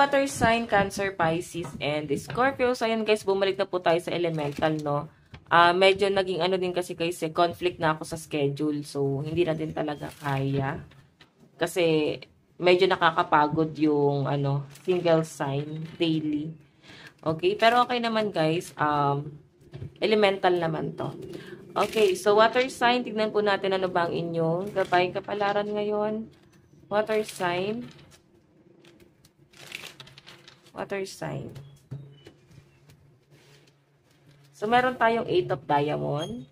water sign, Cancer, Pisces, and Scorpio. So, ayan guys, bumalik na po tayo sa elemental, no? Medyo naging ano din kasi guys, conflict na ako sa schedule. So, hindi na din talaga kaya. Kasi, medyo nakakapagod yung, single sign, daily. Okay, pero okay naman guys. Elemental naman to. Okay, so water sign, tignan po natin ano ba ang inyong gabay kapalaran ngayon. Water sign. Water sign. So, meron tayong 8 of diamond.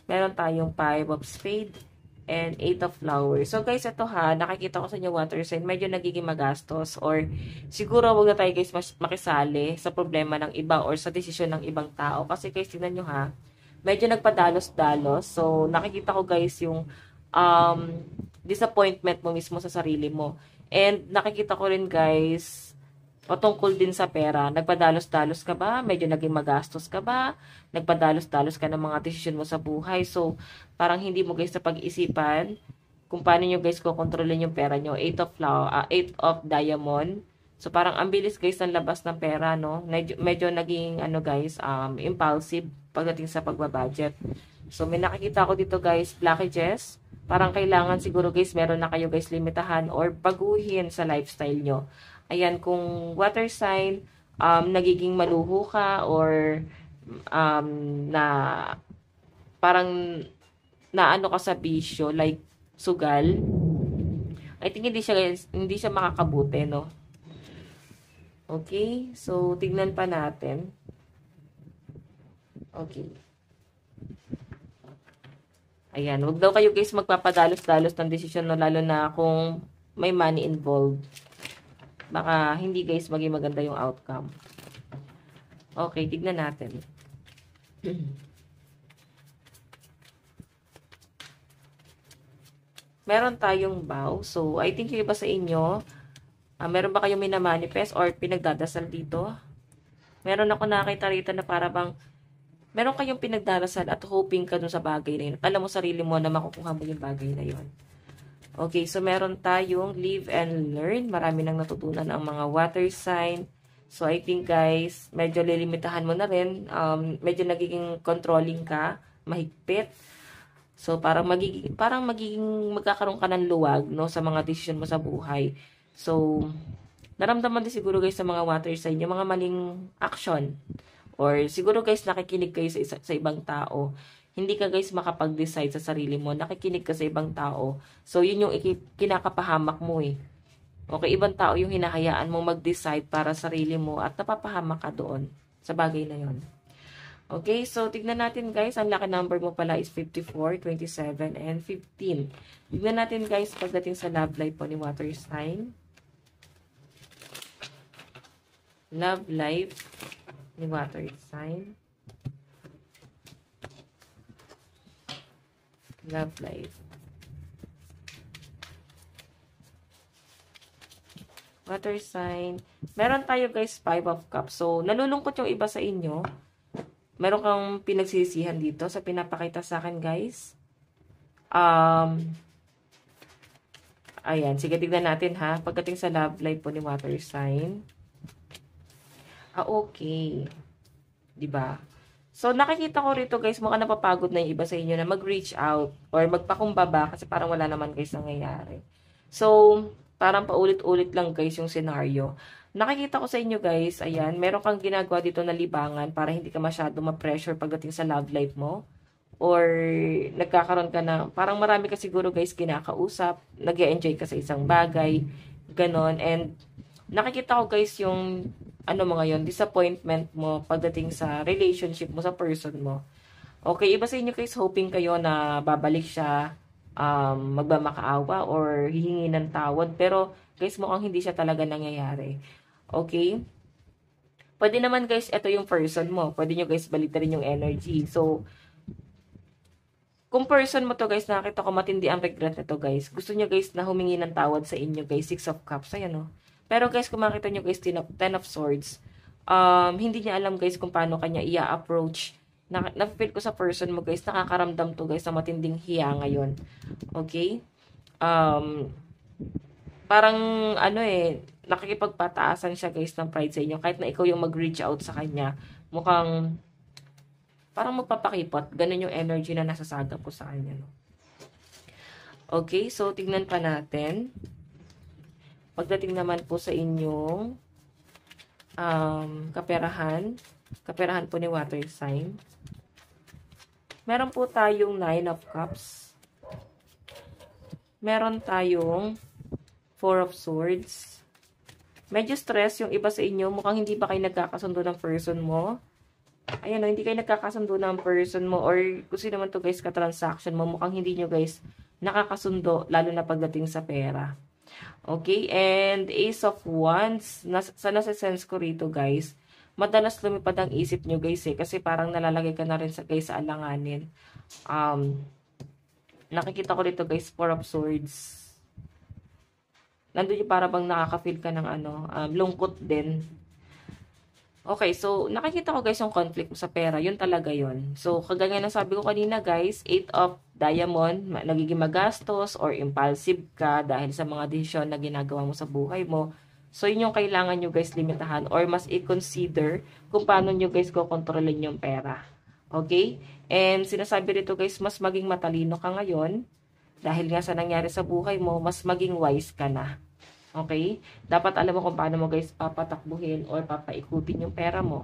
Meron tayong 5 of spade. And 8 of flowers. So, guys, ito ha, nakikita ko sa inyo water sign, medyo nagiging magastos. Or, siguro wag na tayo guys makisali sa problema ng iba or sa desisyon ng ibang tao. Kasi guys, tignan nyo ha, medyo nagpadalos-dalos. So, nakikita ko guys yung disappointment mo mismo sa sarili mo. And, nakikita ko rin guys, patungkol din sa pera, nagpadalos-dalos ka ba? Medyo naging magastos ka ba? Nagpadalos-dalos ka ng mga desisyon mo sa buhay. So, parang hindi mo guys sa pag-isipan kung paano nyo guys kukontrolin yung pera nyo. 8 of diamond. So, parang ang bilis guys ng labas ng pera, no? Medyo naging, guys, impulsive pagdating sa pagbabudget. So, may nakikita ko dito guys, blockages. Parang kailangan siguro guys, meron na kayo guys limitahan or baguhin sa lifestyle nyo. Ayan, kung water sign, nagiging maluho ka or na parang naano ka sa bisyo, like sugal, I think hindi siya makakabuti, no? Okay, so tignan pa natin. Okay. Ayan, wag daw kayo guys magpapadalos-dalos ng desisyon, no? Lalo na kung may money involved. Baka hindi guys maging maganda yung outcome. Okay, tignan natin. Meron tayong vow. So, I think yung iba sa inyo, meron ba kayong minamanifest or pinagdadasal dito? Meron ako nakita rito na para bang meron kayong pinagdarasal at hoping ka dun sa bagay na yun. At alam mo sarili mo na makukuha mo yung bagay na yun. Okay, so meron tayong live and learn. Marami nang natutunan ang mga water sign. So, I think guys, medyo lilimitahan mo na rin. Medyo nagiging controlling ka, mahigpit. So, parang magkakaroon ka ng luwag, no, sa mga decision mo sa buhay. So, naramdaman din siguro guys sa mga water sign, yung mga maling action. Or siguro guys, nakikinig kayo sa ibang tao. Hindi ka guys makapag-decide sa sarili mo. Nakikinig ka sa ibang tao. So, yun yung kinakapahamak mo eh. Okay, ibang tao yung hinahayaan mong mag-decide para sa sarili mo at napapahamak ka doon sa bagay na yun. Okay, so tignan natin guys. Ang lucky number mo pala is 54, 27, and 15. Tignan natin guys pagdating sa love life po ni water sign. Love life ni water sign. Love life. Water sign. Meron tayo guys 5 of cups. So, nalulungkot yung iba sa inyo. Meron kang pinagsisihan dito sa pinapakita sa akin guys. Ayan. Sige, tignan natin ha. Pagdating sa love life po ni water sign. Okay. Diba? So, nakikita ko rito guys, mukhang napapagod na yung iba sa inyo na mag-reach out or magpakumbaba kasi parang wala naman guys nangyayari. So, parang paulit-ulit lang guys yung scenario. Nakikita ko sa inyo guys, ayan, meron kang ginagawa dito na libangan para hindi ka masyado ma-pressure pagdating sa love life mo. Or nagkakaroon ka na, parang marami ka siguro guys kinakausap, nag-e-enjoy ka sa isang bagay, ganon. And nakikita ko guys yung mo ngayon, disappointment mo pagdating sa relationship mo sa person mo. Okay, iba sa inyo guys, hoping kayo na babalik siya, magmamakaawa or hihingi ng tawad. Pero guys, mukhang hindi siya talaga nangyayari. Okay? Pwede naman guys, ito yung person mo. Pwede nyo guys baliktarin yung energy. So, kung person mo to guys, nakita ko matindi ang regret nito guys. Gusto nyo guys na humingi ng tawad sa inyo guys, 6 of cups. Ayan o. Pero guys, kung makita nyo guys, 10 of swords, hindi niya alam guys kung paano kanya i-approach. Na-feel ko sa person mo guys, nakakaramdam to guys sa matinding hiya ngayon. Okay? Parang nakikipagpataasan siya guys ng pride sa inyo. Kahit na ikaw yung mag-reach out sa kanya, mukhang parang magpapakipot. Ganun yung energy na nasasaga po sa kanya. No? Okay, so tignan pa natin. Pagdating naman po sa inyong kaperahan po ni water sign. Meron po tayong 9 of cups. Meron tayong 4 of swords. Medyo stress yung iba sa inyo. Mukhang hindi pa kayo nagkakasundo ng person mo. Ayan o, hindi kayo nagkakasundo ng person mo. Or kung sino naman to guys, ka-transaction mo. Mukhang hindi nyo guys nakakasundo. Lalo na pagdating sa pera. Okay, and Ace of Wands. Sa nasa-sense ko rito guys, madalas lumipad ang isip nyo guys kasi parang nalalagay ka na rin sa guys sa alanganin. Nakikita ko dito guys, 4 of swords. Nandun yung para bang nakaka-feel ka ng lungkot din. Okay, so nakikita ko guys yung conflict mo sa pera. Yun talaga yun. So, kagaya ng sabi ko kanina guys, 8 of diamond, nagiging magastos or impulsive ka dahil sa mga desisyon na ginagawa mo sa buhay mo. So, yun yung kailangan nyo guys limitahan or mas i-consider kung paano nyo guys kukontrolin yung pera. Okay? And sinasabi rito guys, mas maging matalino ka ngayon dahil nga sa nangyari sa buhay mo, mas maging wise ka na. Okay? Dapat alam mo kung paano mo guys papatakbuhin or papaikutin yung pera mo.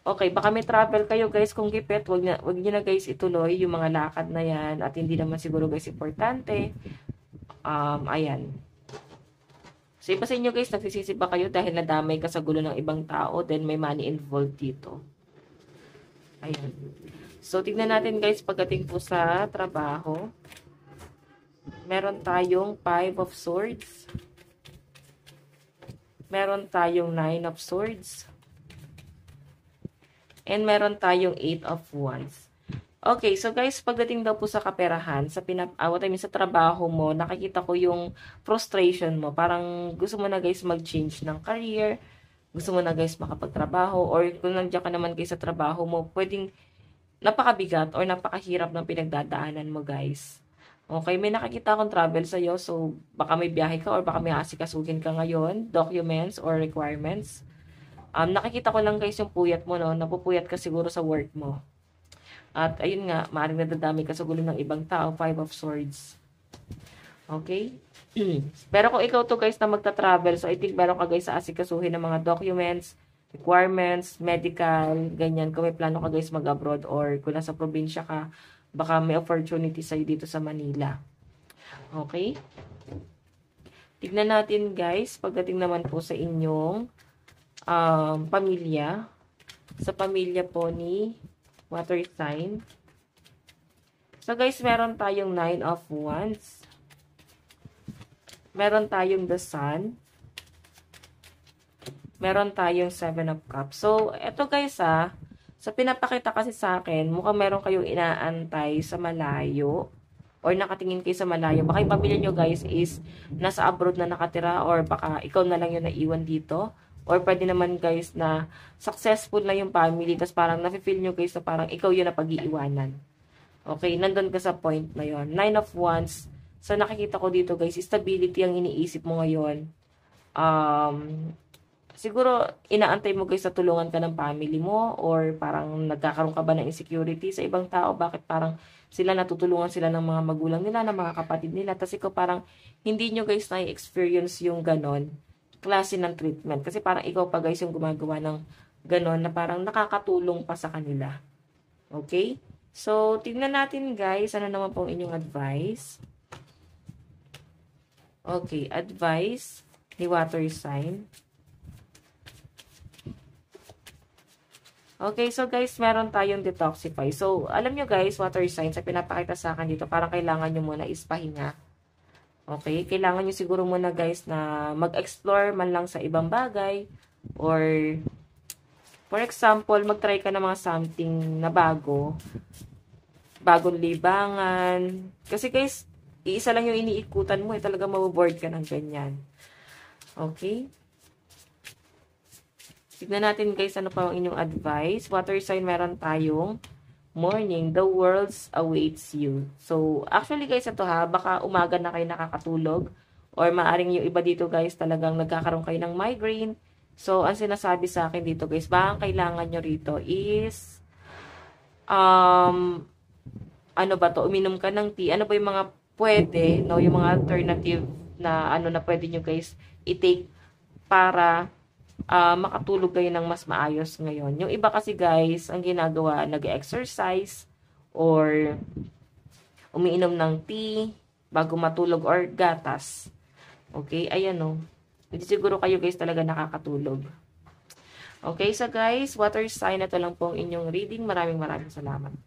Okay, baka may travel kayo guys kung gipit, wag niyo na guys ituloy yung mga lakad na yan at hindi naman siguro guys importante. Ayan. So, iba sa inyo guys, nagsisisi ba kayo dahil nadamay ka sa gulo ng ibang tao, then may money involved dito. Ayan. So, tignan natin guys, pagdating po sa trabaho. Meron tayong 5 of swords. Meron tayong 9 of swords. And meron tayong 8 of wands. Okay, so guys, pagdating daw po sa kaperahan, sa sa trabaho mo, nakikita ko yung frustration mo. Parang gusto mo na guys mag-change ng career, gusto mo na guys makapagtrabaho, or kung nandiyan ka naman guys sa trabaho mo, pwedeng napakabigat or napakahirap ng pinagdadaanan mo guys. Okay, may nakikita akong travel sa'yo, so baka may biyahe ka or baka may asikasuhin ka ngayon, documents or requirements. Nakikita ko lang guys yung puyat mo, no? Napupuyat ka siguro sa work mo. At ayun nga, maaaring nadadami ka sa gulo ng ibang tao, 5 of swords. Okay? Pero kung ikaw to guys na magta-travel, so I think meron ka guys sa asikasuhin ng mga documents, requirements, medical, ganyan. Kung may plano ka guys mag-abroad or kung nasa probinsya ka, baka may opportunity sa'yo dito sa Manila. Okay? Tignan natin guys, pagdating naman po sa inyong pamilya. Sa pamilya po ni water sign. So guys, meron tayong 9 of wands. Meron tayong the sun. Meron tayong 7 of cups. So, eto guys sa pinapakita kasi sa akin, mukhang meron kayong inaantay sa malayo or nakatingin kayo sa malayo. Baka yung pamilya nyo guys is nasa abroad na nakatira or baka ikaw na lang yung naiwan dito. Or pwede naman guys na successful na yung family tapos parang nafe-feel nyo guys na parang ikaw yun na pag-iiwanan. Okay, nandun ka sa point na yon. 9 of wands. So nakikita ko dito guys, stability ang iniisip mo ngayon. Siguro inaantay mo guys sa tulungan ka ng family mo or parang nagkakaroon ka ba ng insecurity sa ibang tao. Bakit parang sila natutulungan sila ng mga magulang nila, ng mga kapatid nila. Tapos ikaw parang hindi nyo guys na-experience yung ganon klase ng treatment. Kasi parang ikaw pa guys yung gumagawa ng ganon na parang nakakatulong pa sa kanila. Okay? So, tignan natin guys, ano naman pong inyong advice. Okay, advice ni water sign. Okay, so guys, meron tayong detoxify. So, alam nyo guys, water sign, sa pinapakita sa akin dito, parang kailangan nyo muna is pahinga. Okay, kailangan nyo siguro muna guys na mag-explore man lang sa ibang bagay or for example, mag-try ka ng mga something na bagong libangan. Kasi guys, iisa lang yung iniikutan mo, talaga maboboard ka ng ganyan. Okay? Tignan natin guys, ano pa ang inyong advice. Water sign, meron tayong morning, the world awaits you. So, actually guys, ito baka umaga na kayo nakakatulog Or maaring yung iba dito guys talagang nagkakaroon kayo ng migraine. So, ang sinasabi sa akin dito guys, baka ang kailangan nyo rito is, ano ba to, uminom ka ng tea. Ano ba yung mga pwede, no? Yung mga alternative na ano na pwede nyo guys i-take para makatulog kayo ng mas maayos ngayon. Yung iba kasi guys, ang ginagawa, nag-exercise or umiinom ng tea bago matulog or gatas. Okay, ayan o. Hindi siguro kayo guys talaga nakakatulog. Okay, so guys, water sign na to lang po ang inyong reading. Maraming salamat.